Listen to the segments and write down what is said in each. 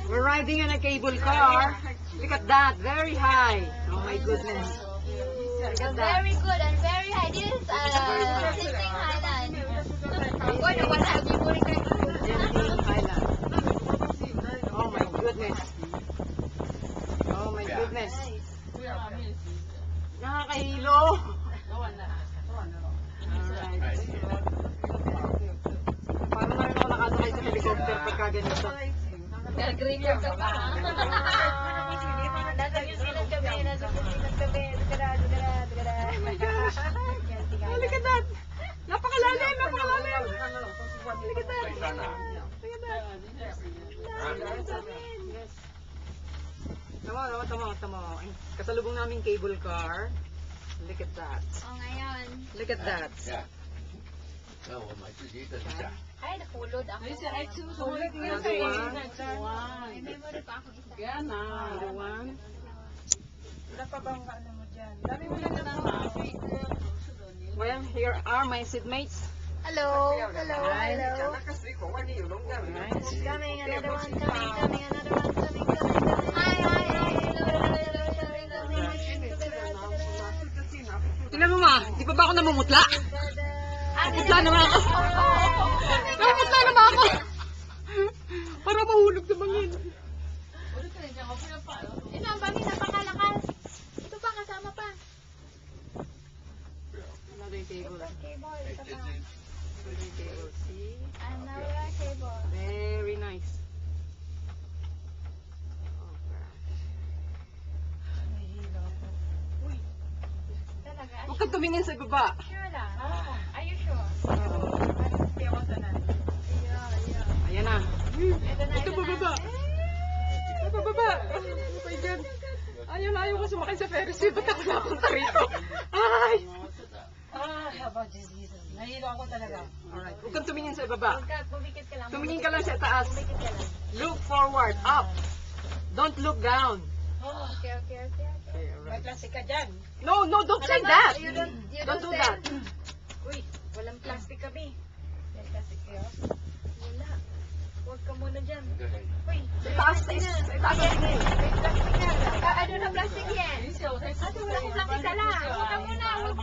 We're riding in a cable car. Look at that, very high. Oh my goodness. Look at that. Very good and very high. This is Genting Highland. What have you put it? Genting Highland. Oh my goodness. Oh my goodness. Nakakahilo. Alright. Paano na rin ako nakasakay sa helicopter pagka ganito? Nag-record ka pa. Nasa New Zealand kami. Nasa New Zealand kami. Oh my gosh. Oh, look at that. Napakalalim, napakalalim. Look at that. Look at that. Yes. Tama. Kasalubong namin cable car. Look at that. Oh, ngayon. Look at that. Ay, napulod ako. Another one. May memory pa akong isa. Another one. Well, here are my seatmates. Hello. Coming, another one. Hi. Tingnan mo ma, di pa ba ako namumutla? Namumutla naman ako. Namumutla naman ako. Para mahulog sa bangin. Ito ang bangin, napakalakas. Ito pa, kasama pa. Another table. Cable, ito pa. Another table. See? Another cable. Very nice. Talaga? Huwag kang tumingin sa baba. Sure lang. Are you sure? Yeah. Ayan na. Ito na. Ito bababa. Ito bababa. Oh my God. Ayaw ko sumakay sa Ferris wheel. Ba't ako napunta rito? Ay! Nahilo ako talaga. Alright. Huwag kang tumingin sa baba. Bumikit ka lang. Tumingin ka lang sa taas. Bumikit ka lang. Look forward. Up. Don't look down. Okay. Okay, May alright. plastic ka dyan. No, don't say that. You Don't do say. that. Uy, walang plastic kami. May plastic kayo? Wala. Huwag ka muna dyan. Uy, Sa taas. Sa taas. may plastic ka. Ano na plastic yan? Ano wala kong plastic ka lang. Huwag ka muna. Huwag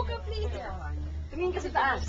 ka please. Tumingin ka sa taas.